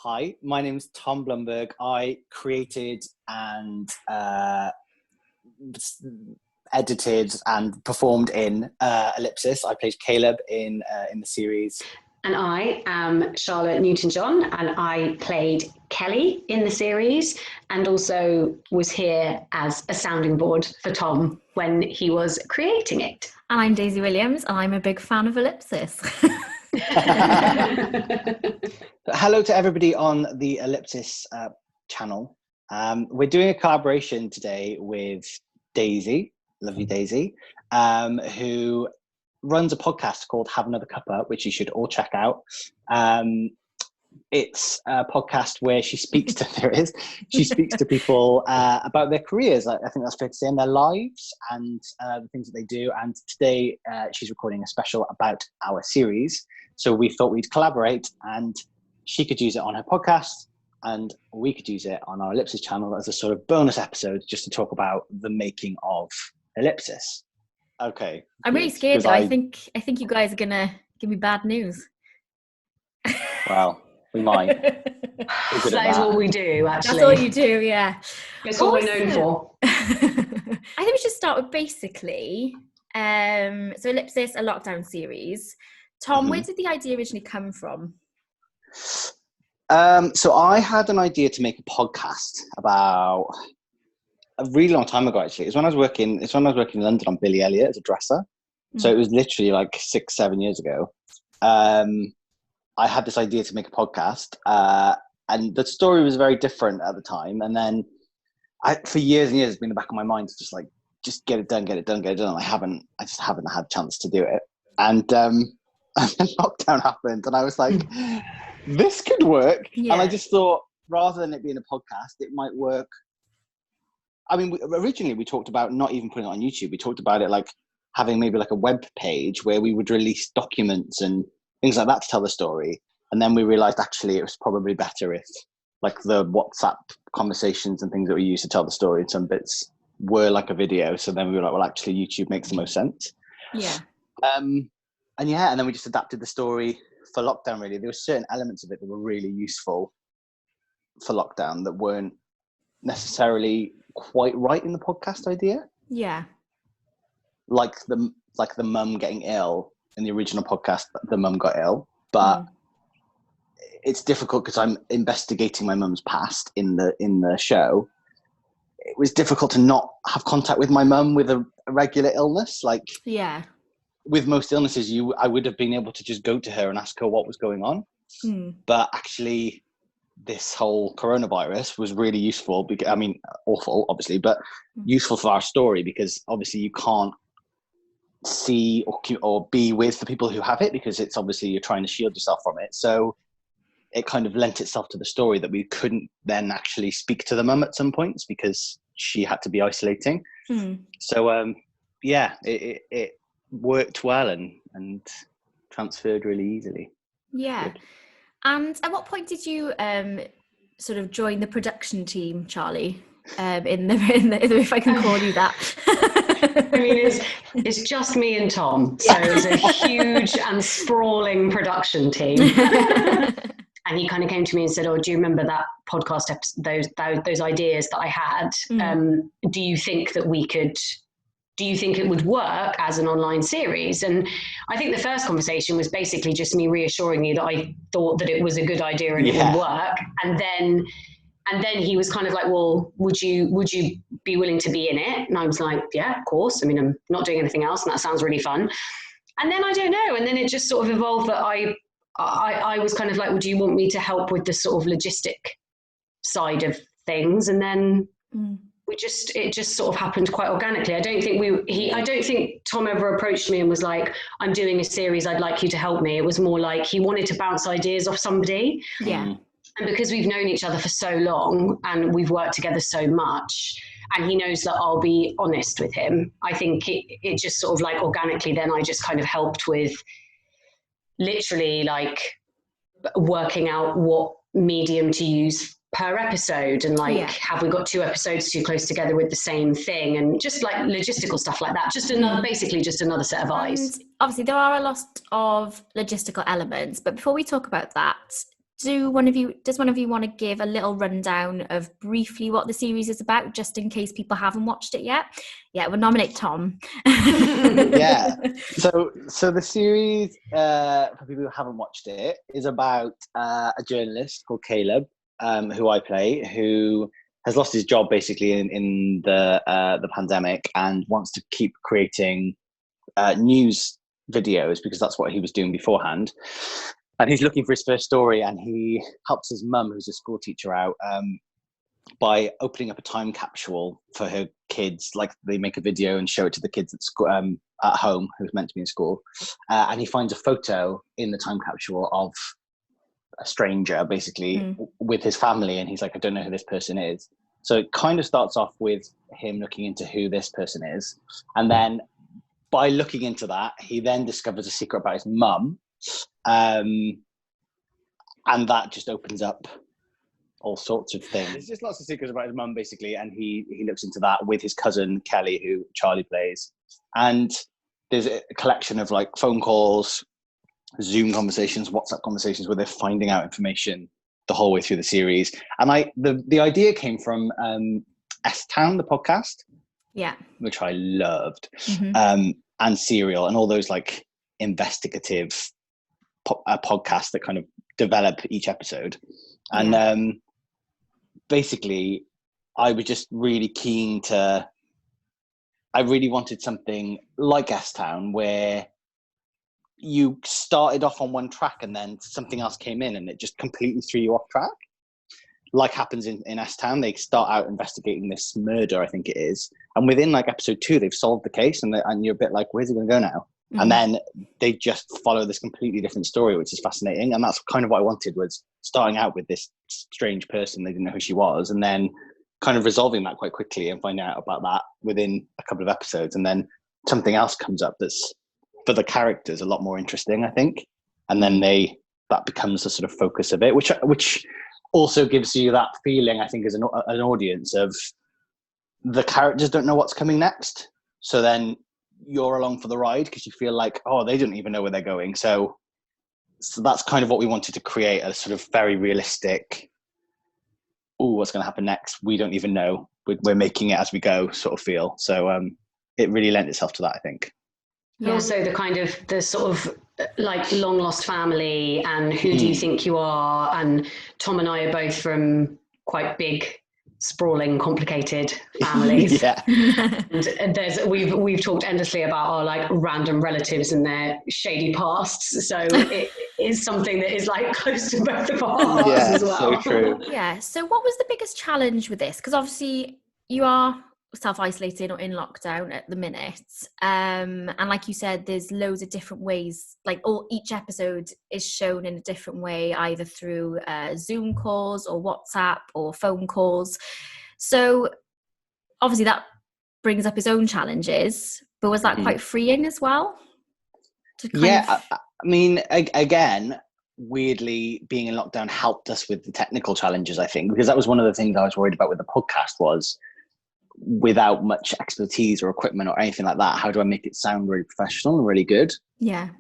Hi, my name is Tom Blumberg. I created and edited and performed in Ellipsis. I played Caleb in the series. And I am Charlotte Newton-John, and I played Kelly in the series, and also was here as a sounding board for Tom when he was creating it. And I'm Daisy Williams, and I'm a big fan of Ellipsis. Hello to everybody on the Ellipsis channel. We're doing a collaboration today with Daisy, lovely Daisy, who runs a podcast called Have Another Cuppa, which you should all check out. It's a podcast where she speaks to people about their careers. I think that's fair to say, in their lives and the things that they do. And today she's recording a special about our series. So we thought we'd collaborate, and she could use it on her podcast and we could use it on our Ellipsis channel as a sort of bonus episode just to talk about the making of Ellipsis. Okay. I'm really scared though. I think you guys are gonna give me bad news. Well, we might. That is what we do, actually. That's all you do, yeah. That's what we're known for. I think we should start with basically, so Ellipsis, a lockdown series. Tom, where did the idea originally come from? So I had an idea to make a podcast about a really long time ago, actually. It's when I was working in London on Billy Elliot as a dresser. So it was literally like 6-7 years ago. I had this idea to make a podcast, and the story was very different at the time. And then for years and years, it's been in the back of my mind to just get it done. I just haven't had a chance to do it. And then lockdown happened, and I was like, this could work. Yeah. And I just thought, rather than it being a podcast, it might work. I mean, originally we talked about not even putting it on YouTube. We talked about it like having maybe like a web page where we would release documents and things like that to tell the story. And then we realized actually it was probably better if like the WhatsApp conversations and things that we use to tell the story in some bits were like a video. So then we were like, well, actually YouTube makes the most sense. Yeah. And then we just adapted the story for lockdown, really. There were certain elements of it that were really useful for lockdown that weren't necessarily quite right in the podcast idea. Yeah. Like the mum getting ill in the original podcast, the mum got ill, but it's difficult because I'm investigating my mum's past in the show. It was difficult to not have contact with my mum with a regular illness. Like, yeah, with most illnesses, I would have been able to just go to her and ask her what was going on. But actually, this whole coronavirus was really useful. Because, I mean, awful, obviously, but useful for our story because obviously you can't see or be with the people who have it because it's obviously you're trying to shield yourself from it. So it kind of lent itself to the story that we couldn't then actually speak to the mum at some points because she had to be isolating. So it worked well and transferred really easily. Yeah. Good. And at what point did you sort of join the production team, Charlie? In the if I can call you that. I mean, it's just me and Tom, so it's a huge and sprawling production team. And he kind of came to me and said, "Oh, do you remember that podcast episode, those ideas that I had? Do you think that we could? Do you think it would work as an online series?" And I think the first conversation was basically just me reassuring you that I thought that it was a good idea and it would work. And then he was kind of like, "Well, would you be willing to be in it?" And I was like, "Yeah, of course. I mean, I'm not doing anything else, and that sounds really fun." And then I don't know. And then it just sort of evolved that I was kind of like, "Well, do you want me to help with the sort of logistic side of things?" And then it just sort of happened quite organically. I don't think Tom ever approached me and was like, "I'm doing a series, I'd like you to help me." It was more like he wanted to bounce ideas off somebody. Yeah. And because we've known each other for so long and we've worked together so much, and he knows that I'll be honest with him, I think it just sort of like organically then I just kind of helped with literally like working out what medium to use per episode and like have we got 2 episodes too close together with the same thing and just like logistical stuff like that. Basically just another set of eyes. And obviously there are a lot of logistical elements, but before we talk about that, does one of you want to give a little rundown of briefly what the series is about, just in case people haven't watched it yet? Yeah, we'll nominate Tom. Yeah. So the series, for people who haven't watched it, is about a journalist called Caleb, who I play, who has lost his job basically in the pandemic and wants to keep creating news videos because that's what he was doing beforehand. And he's looking for his first story, and he helps his mum, who's a school teacher, out by opening up a time capsule for her kids. Like, they make a video and show it to the kids at school, at home, who's meant to be in school. And he finds a photo in the time capsule of a stranger, basically, with his family. And he's like, I don't know who this person is. So it kind of starts off with him looking into who this person is. And then by looking into that, he then discovers a secret about his mum. And that just opens up all sorts of things. There's just lots of secrets about his mum, basically, and he looks into that with his cousin Kelly, who Charlie plays. And there's a collection of like phone calls, Zoom conversations, WhatsApp conversations, where they're finding out information the whole way through the series. And the idea came from S-Town, the podcast, which I loved, and Serial, and all those like investigative podcasts that kind of develop each episode. And basically, I was just really keen to. I really wanted something like S-Town, where you started off on one track and then something else came in and it just completely threw you off track. Like happens in S-Town, they start out investigating this murder, I think it is. And within like episode 2, they've solved the case and you're a bit like, where's it going to go now? And then they just follow this completely different story, which is fascinating. And that's kind of what I wanted, was starting out with this strange person. They didn't know who she was. And then kind of resolving that quite quickly and finding out about that within a couple of episodes. And then something else comes up that's, for the characters, a lot more interesting, I think. And then that becomes the sort of focus of it, which also gives you that feeling, I think, as an audience, of the characters don't know what's coming next. So then you're along for the ride because you feel like, oh, they don't even know where they're going. So that's kind of what we wanted to create, a sort of very realistic, oh, what's going to happen next? We don't even know. We're making it as we go sort of feel. So it really lent itself to that, I think. And also the sort of like long lost family and who do you think you are? And Tom and I are both from quite big, sprawling, complicated families. And we've talked endlessly about our like random relatives and their shady pasts. So it is something that is like close to both of our hearts as well. So true. Yeah. So what was the biggest challenge with this? Because obviously you are self-isolating or in lockdown at the minute, and like you said, there's loads of different ways, like each episode is shown in a different way, either through Zoom calls or WhatsApp or phone calls. So obviously that brings up its own challenges, but was that quite freeing as well? I mean, again, weirdly, being in lockdown helped us with the technical challenges, I think, because that was one of the things I was worried about with the podcast, was without much expertise or equipment or anything like that, how do I make it sound really professional and really good? Yeah.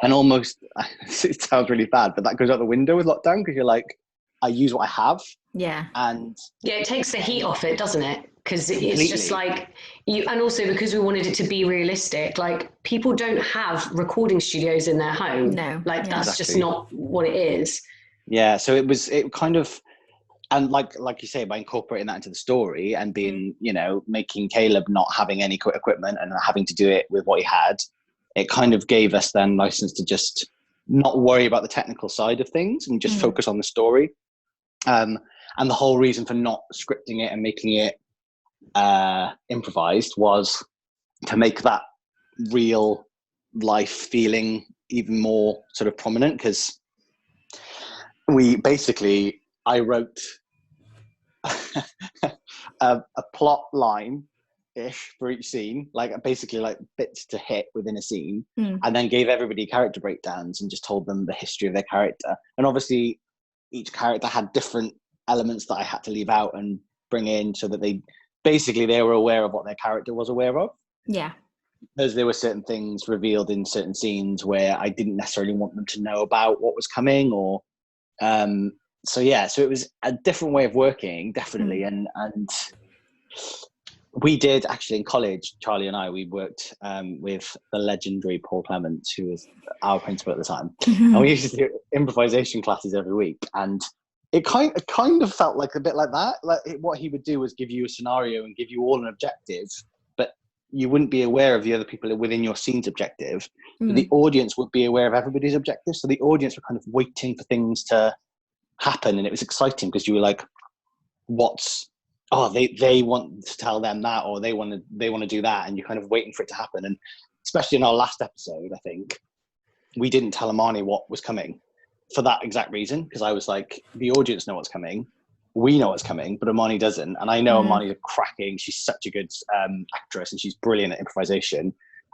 And almost, it sounds really bad, but that goes out the window with lockdown, because you're like, I use what I have. Yeah. And it takes the heat off it, doesn't it? Because it's just like you, and also because we wanted it to be realistic, like people don't have recording studios in their home. No. Like that's just not what it is. Yeah. So it kind of, and like you say, by incorporating that into the story and being, making Caleb not having any equipment and having to do it with what he had, it kind of gave us then license to just not worry about the technical side of things and just focus on the story. And the whole reason for not scripting it and making it improvised was to make that real life feeling even more sort of prominent, because I wrote a plot line ish for each scene, like basically like bits to hit within a scene, and then gave everybody character breakdowns and just told them the history of their character. And obviously each character had different elements that I had to leave out and bring in, so that they were aware of what their character was aware of. Yeah. Because there were certain things revealed in certain scenes where I didn't necessarily want them to know about what was coming, or So it was a different way of working, definitely. And we did actually in college, Charlie and I, we worked with the legendary Paul Clement, who was our principal at the time. And we used to do improvisation classes every week. And it kind of felt like a bit like that. Like what he would do was give you a scenario and give you all an objective, but you wouldn't be aware of the other people within your scene's objective. The audience would be aware of everybody's objective. So the audience were kind of waiting for things to happen. And it was exciting because you were like, they want to tell them that, or they want to do that. And you're kind of waiting for it to happen. And especially in our last episode, I think we didn't tell Amani what was coming for that exact reason. Because I was like, the audience know what's coming. We know what's coming, but Amani doesn't. And I know Amani's cracking. She's such a good actress and she's brilliant at improvisation.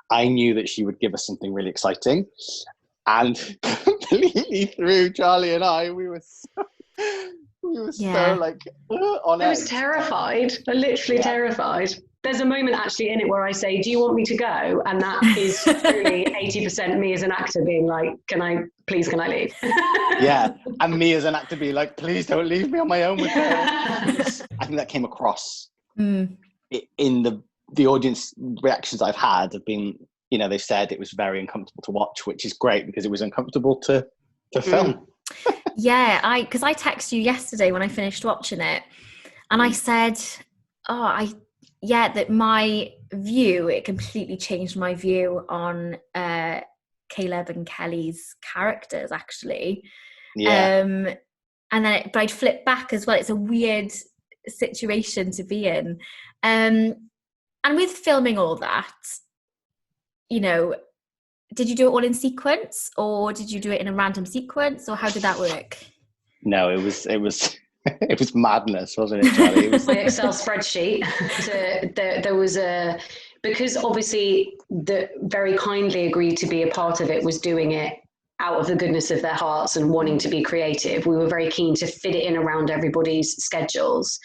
I knew that she would give us something really exciting. And completely through Charlie and I, we were so like on edge. I was terrified. I literally terrified. There's a moment actually in it where I say, do you want me to go? And that is truly 80% me as an actor being like, can I leave? Yeah. And me as an actor being like, please don't leave me on my own with her. I think that came across in the audience reactions I've had have been, they said it was very uncomfortable to watch, which is great because it was uncomfortable to film. Yeah, because I texted you yesterday when I finished watching it, and I said, that my view, it completely changed my view on Caleb and Kelly's characters, actually. Yeah. And then but I'd flip back as well. It's a weird situation to be in. And with filming all that, did you do it all in sequence, or did you do it in a random sequence, or how did that work? No, it was it was madness, wasn't it, Charlie? It was my Excel spreadsheet. There was because obviously the very kindly agreed to be a part of it was doing it out of the goodness of their hearts and wanting to be creative. We were very keen to fit it in around everybody's schedules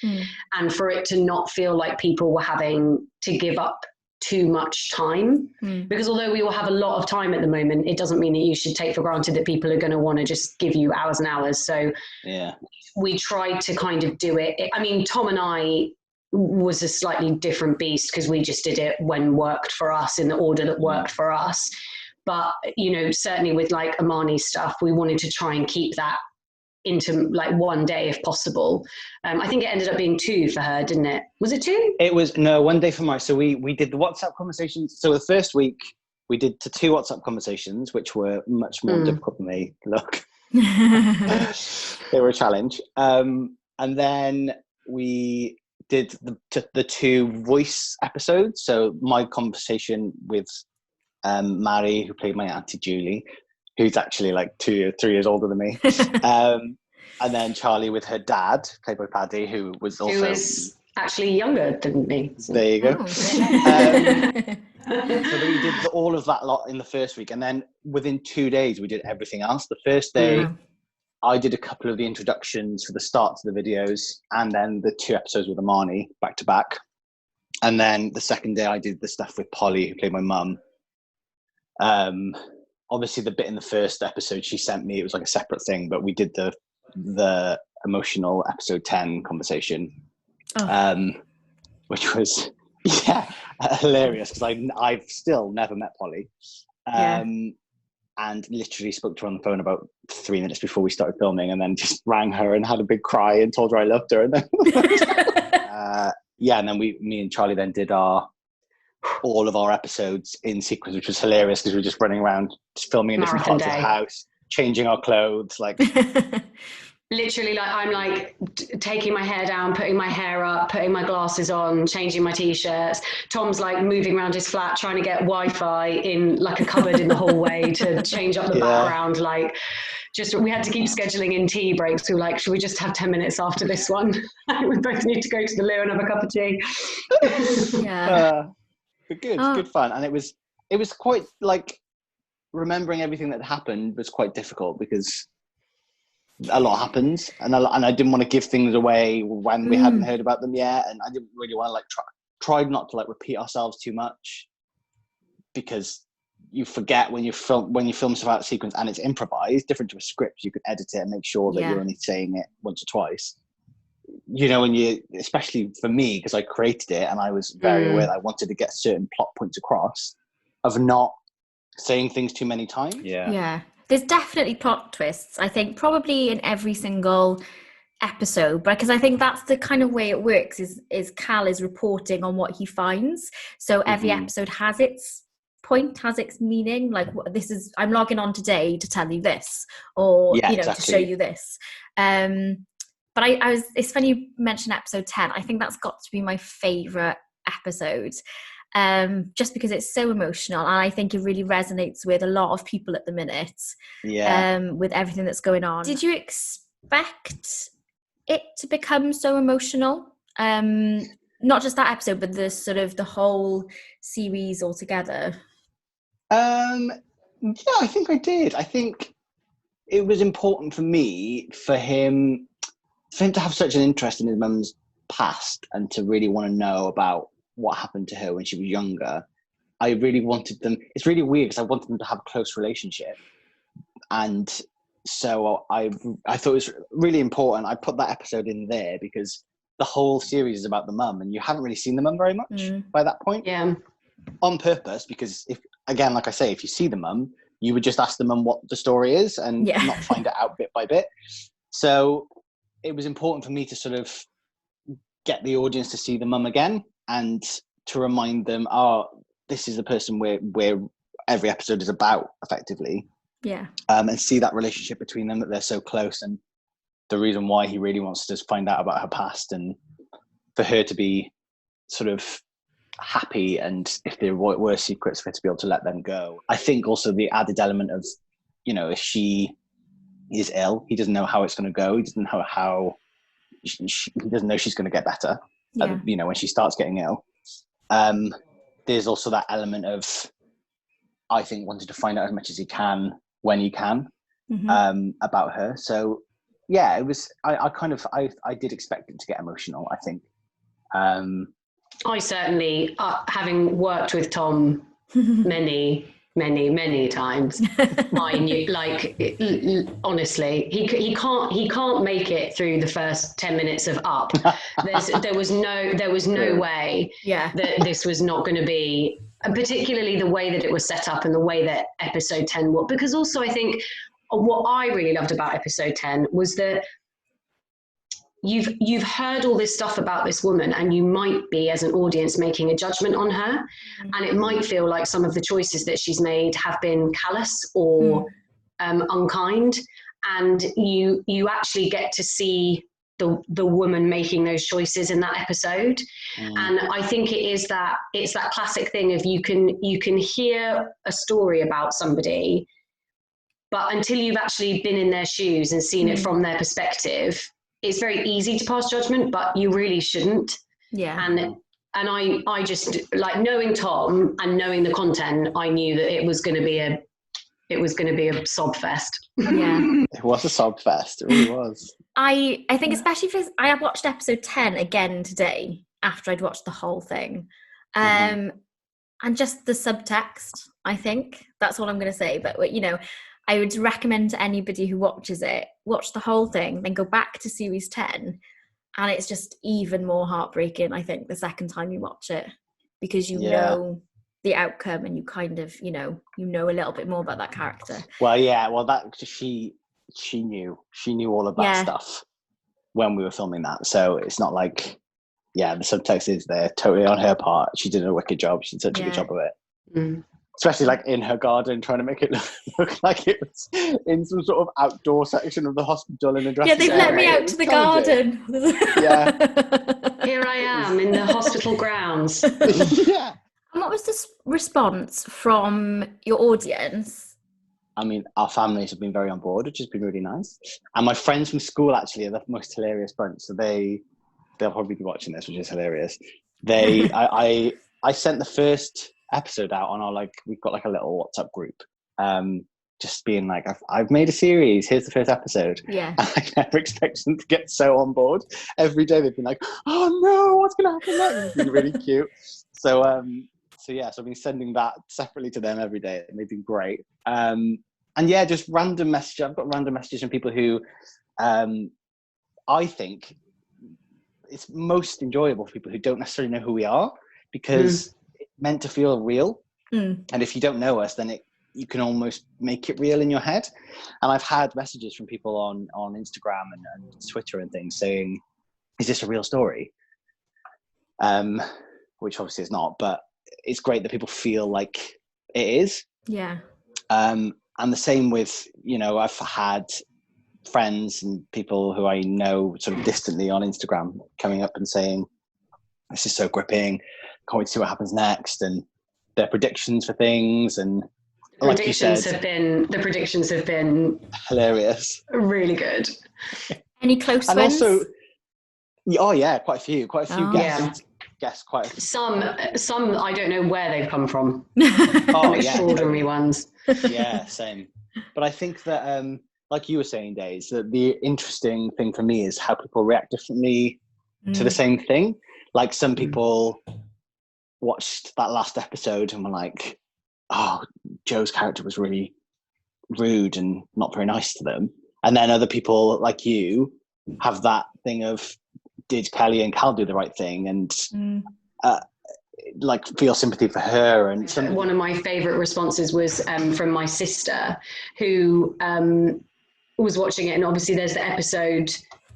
and for it to not feel like people were having to give up too much time, because although we will have a lot of time at the moment, it doesn't mean that you should take for granted that people are going to want to just give you hours and hours. So we tried to kind of do it. I mean, Tom and I was a slightly different beast because we just did it when worked for us in the order that worked for us. But, certainly with like Amani's stuff, we wanted to try and keep that into like one day if possible. I think it ended up being 2 for her, didn't it? Was it 2? It was, no, 1 day for mine. So we did the WhatsApp conversations. So the first week we did 2 WhatsApp conversations, which were much more difficult than they look. They were a challenge. And then we did the 2 voice episodes. So my conversation with Mary, who played my Auntie Julie, who's actually like 2 or 3 years older than me. And then Charlie with her dad, played by Paddy, who was actually younger than me. There you go. So we did all of that lot in the first week. And then within 2 days, we did everything else. The first day, I did a couple of the introductions for the start to the videos, and then the 2 episodes with Amani back to back. And then the second day, I did the stuff with Polly, who played my mum. Obviously the bit in the first episode she sent me, it was like a separate thing, but we did the emotional episode 10 conversation, which was hilarious because I've still never met Polly, and literally spoke to her on the phone about 3 minutes before we started filming, and then just rang her and had a big cry and told her I loved her, and then and then me and Charlie then did all of our episodes in sequence, which was hilarious because we were just running around, just filming in different parts of the house, changing our clothes, like literally, like I'm like taking my hair down, putting my hair up, putting my glasses on, changing my t-shirts. Tom's like moving around his flat, trying to get Wi-Fi in like a cupboard in the hallway to change up the background. Like, just we had to keep scheduling in tea breaks. We were like, should we just have 10 minutes after this one? We both need to go to the loo and have a cup of tea. But good fun, and it was quite like remembering everything that happened was quite difficult because a lot happens, and I didn't want to give things away when we hadn't heard about them yet, and I didn't really want to like tried not to like repeat ourselves too much because you forget when you film stuff out of sequence and it's improvised, different to a script. You could edit it and make sure that you're only saying it once or twice. You know, when you, especially for me, because I created it and I was very aware that I wanted to get certain plot points across, of not saying things too many times. Yeah. There's definitely plot twists, I think, probably in every single episode, because I think that's the kind of way it works, is Cal is reporting on what he finds. So every episode has its point, has its meaning, like this is, I'm logging on today to tell you this, or to show you this. But I was, it's funny you mentioned episode 10. I think that's got to be my favorite episode, just because it's so emotional, and I think it really resonates with a lot of people at the minute, with everything that's going on. Did you expect it to become so emotional? Not just that episode, but the sort of the whole series altogether. Yeah, I think I did. I think it was important for me, for him to have such an interest in his mum's past and to really want to know about what happened to her when she was younger. I really wanted them, it's really weird because I wanted them to have a close relationship. And so I thought it was really important. I put that episode in there because the whole series is about the mum, and you haven't really seen the mum very much by that point. Yeah. On purpose, because if, again, like I say, if you see the mum, you would just ask the mum what the story is and not find it out bit by bit. So it was important for me to sort of get the audience to see the mum again and to remind them, this is the person where every episode is about, effectively. Yeah. And see that relationship between them, that they're so close, and the reason why he really wants to find out about her past, and for her to be sort of happy, and if there were secrets, for her to be able to let them go. I think also the added element of, if she is ill, he doesn't know how it's going to go. He doesn't know how he doesn't know she's going to get better. When she starts getting ill. There's also that element of, I think, wanting to find out as much as he can when he can about her. So yeah, it was, I did expect it to get emotional, I think. I certainly, having worked with Tom many times, I knew, honestly, he can't make it through the first 10 minutes of Up. There was no way that this was not going to be, particularly the way that it was set up and the way that episode 10 was. Because also I think what I really loved about episode 10 was that you've heard all this stuff about this woman, and you might be, as an audience, making a judgment on her, and it might feel like some of the choices that she's made have been callous or unkind, and you actually get to see the woman making those choices in that episode. And I think it's that classic thing of you can hear a story about somebody, but until you've actually been in their shoes and seen it from their perspective, it's very easy to pass judgment, but you really shouldn't. Yeah. And I just, like, knowing Tom and knowing the content, I knew that it was going to be a sob fest. Yeah. It was a sob fest. It really was. I think especially because I watched episode 10 again today after I'd watched the whole thing. And just the subtext, I think. That's all I'm going to say. But, I would recommend to anybody who watches it, watch the whole thing, then go back to series 10, and it's just even more heartbreaking, I think, the second time you watch it, because you know the outcome, and you kind of, you know a little bit more about that character. Well, that she knew all of that stuff when we were filming that, so it's not like, the subtext is there totally on her part. She did a wicked job. She did such a good job of it. Especially like in her garden, trying to make it look like it was in some sort of outdoor section of the hospital in a dressing they've let me out to the garden. Here I am in the hospital grounds. And what was the response from your audience? I mean, our families have been very on board, which has been really nice. And my friends from school actually are the most hilarious bunch. So they'll probably be watching this, which is hilarious. I sent the first episode out on our, we've got a little WhatsApp group, just being like, I've made a series, here's the first episode. And I never expected them to get so on board. Every day they've been like, oh no, what's gonna happen next? It's been really cute. So So yeah, so I've been sending that separately to them every day, and they've been great. And yeah, just random messages. I've got random messages from people who I think it's most enjoyable for people who don't necessarily know who we are, because it's meant to feel real. And if you don't know us, then you can almost make it real in your head. And I've had messages from people on Instagram and Twitter and things saying, is this a real story? Which obviously is not, but it's great that people feel like it is. Yeah. And the same with, I've had friends and people who I know sort of distantly on Instagram coming up and saying, this is so gripping, can't wait to see what happens next, and their predictions for things. And like you said, the predictions have been hilarious, really good. Any close and ones? Also, quite a few guests. Guess quite a few. Some I don't know where they've come from. Extraordinary ones. Yeah, same. But I think that like you were saying, Days, that the interesting thing for me is how people react differently to the same thing. Like some people watched that last episode and were like, oh, Joe's character was really rude and not very nice to them. And then other people like you have that thing of, did Kelly and Cal do the right thing? And like feel sympathy for her. And one of my favorite responses was from my sister, who was watching it. And obviously there's the episode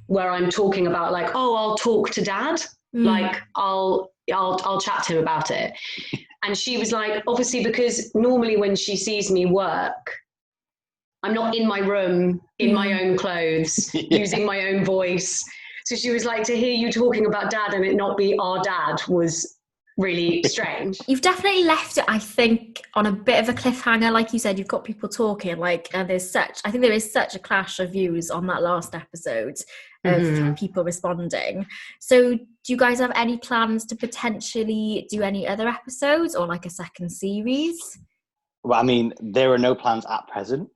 where I'm talking about like, oh, I'll talk to Dad. Like I'll chat to him about it. And she was like, obviously, because normally when she sees me work, I'm not in my room, in my own clothes, using my own voice. So she was like, to hear you talking about Dad and it not be our dad was really strange. You've definitely left it, I think, on a bit of a cliffhanger. Like you said, you've got people talking, like, and I think there is such a clash of views on that last episode of people responding. So do you guys have any plans to potentially do any other episodes or like a second series? Well, I mean, there are no plans at present.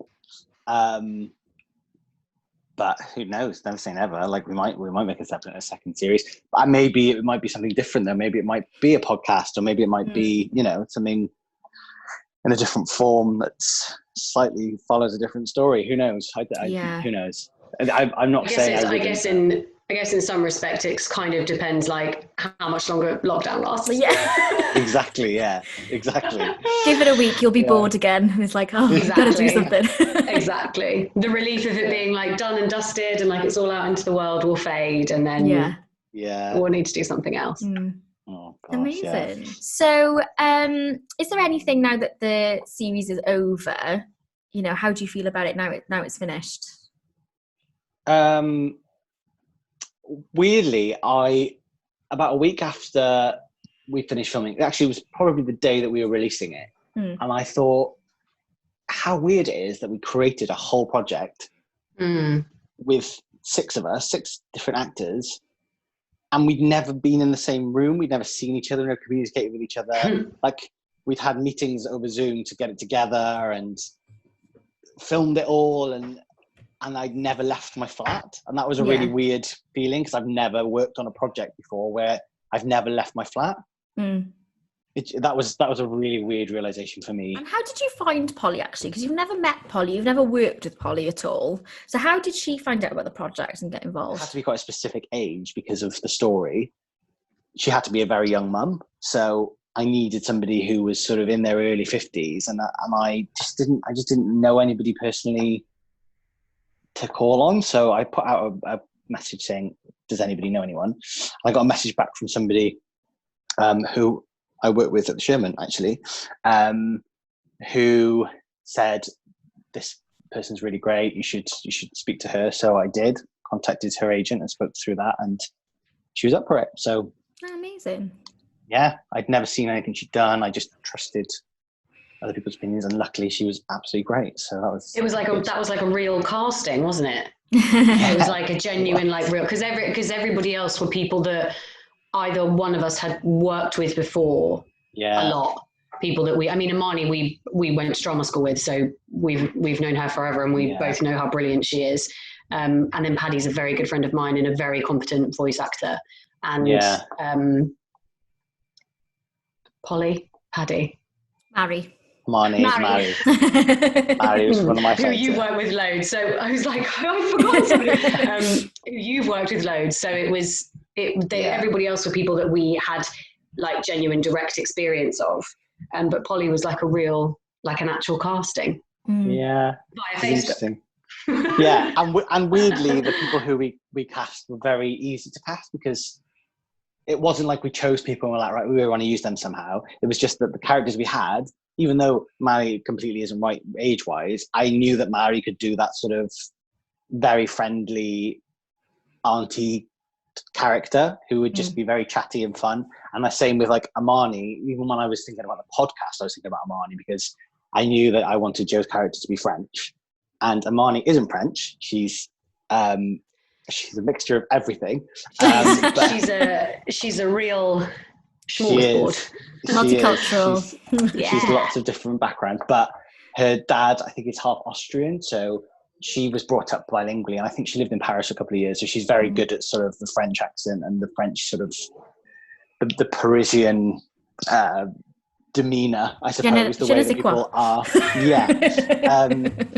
But who knows? Never say never. Like we might make a second series. But maybe it might be something different though. Maybe it might be a podcast, or maybe it might be, something in a different form that slightly follows a different story. Who knows? Who knows? I'm not saying. I guess in some respect, it kind of depends, like how much longer lockdown lasts. Yeah. Exactly. Give it a week, you'll be bored again. And it's like, oh, you've got to do something. Exactly. The relief of it being like done and dusted and like it's all out into the world will fade, and then we'll need to do something else. Oh, gosh, amazing. Yeah. So, is there anything now that the series is over? How do you feel about it now? Now it's finished. Weirdly, about a week after we finished filming, actually it was probably the day that we were releasing it, and I thought how weird it is that we created a whole project with 6 different actors, and we'd never been in the same room, we'd never seen each other, never communicated with each other. Like we'd had meetings over Zoom to get it together and filmed it all, and I'd never left my flat. And that was a really weird feeling, because I've never worked on a project before where I've never left my flat. That was a really weird realization for me. And how did you find Polly, actually? Because you've never met Polly, you've never worked with Polly at all. So how did she find out about the project and get involved? It had to be quite a specific age because of the story. She had to be a very young mum. So I needed somebody who was sort of in their early 50s. And I just didn't know anybody personally to call on. So I put out a message saying, does anybody know anyone? I got a message back from somebody who I work with at the Sherman, actually, who said, this person's really great, you should speak to her. So I did, contacted her agent and spoke through that, and she was up for it. So amazing. Yeah, I'd never seen anything she'd done. I just trusted other people's opinions, and luckily she was absolutely great. So that was like a real casting, wasn't it? It was like a genuine, like real, because everybody else were people that either one of us had worked with before. A lot. People that Imani, we went to drama school with, so we've known her forever, and we both know how brilliant she is. And then Paddy's a very good friend of mine and a very competent voice actor. And Polly, Paddy? Mary. Mary was one of my Who favourites. you've worked with loads. So I was like, I've forgotten somebody. Who you've worked with loads. So everybody else were people that we had like genuine direct experience of. But Polly was like an actual casting. Yeah, Via Facebook. interesting. Yeah, and weirdly, the people who we cast were very easy to cast because it wasn't like we chose people and we're like, right, we want to use them somehow. It was just that the characters we had, even though Mary completely isn't right age-wise, I knew that Mary could do that sort of very friendly auntie character who would just be very chatty and fun. And the same with like Amani. Even when I was thinking about the podcast, I was thinking about Amani because I knew that I wanted Joe's character to be French. And Amani isn't French. She's a mixture of everything. She's a real smorgasbord. Multicultural. She's lots of different backgrounds. But her dad, I think, is half Austrian. So she was brought up bilingually. And I think she lived in Paris for a couple of years. So she's very good at sort of the French accent and the French sort of the Parisian demeanor, I suppose, the way that people are. Yeah.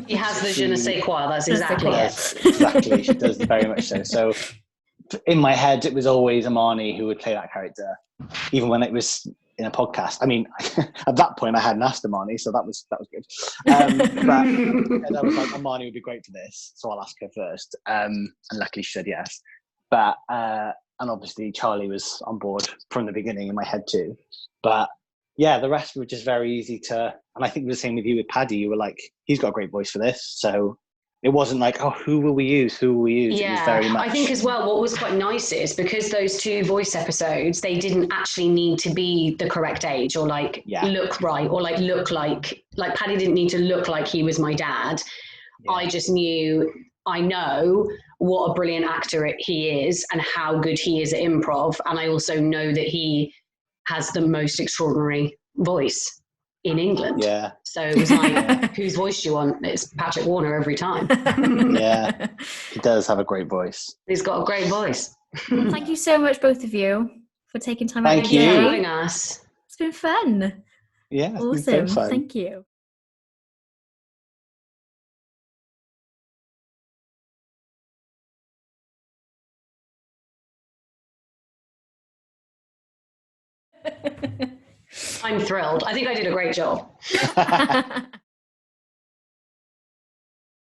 He has the je ne sais quoi. That's exactly it. Exactly. She does very much so. So in my head, it was always Amani who would play that character, even when it was in a podcast. I mean, at that point, I hadn't asked Amani, so that was good. But I was like, Amani would be great for this, so I'll ask her first. And luckily, she said yes. But and obviously, Charlie was on board from the beginning in my head too. But yeah, the rest were just very easy to, and I think the same with you with Paddy. You were like, he's got a great voice for this, so it wasn't like, oh, who will we use? Who will we use? Yeah, it was very much. I think as well, what was quite nice is because those 2 voice episodes, they didn't actually need to be the correct age or like look right or like look like Paddy didn't need to look like he was my dad. Yeah. I know what a brilliant actor he is and how good he is at improv, and I also know that he has the most extraordinary voice in England. Yeah. So it was like, whose voice do you want? It's Patrick Warner every time. Yeah, he does have a great voice. He's got a great voice. Thank you so much, both of you, for taking time out of your day. Thank you for having us. It's been fun. Yeah, awesome. Fun. Thank you. I'm thrilled. I think I did a great job.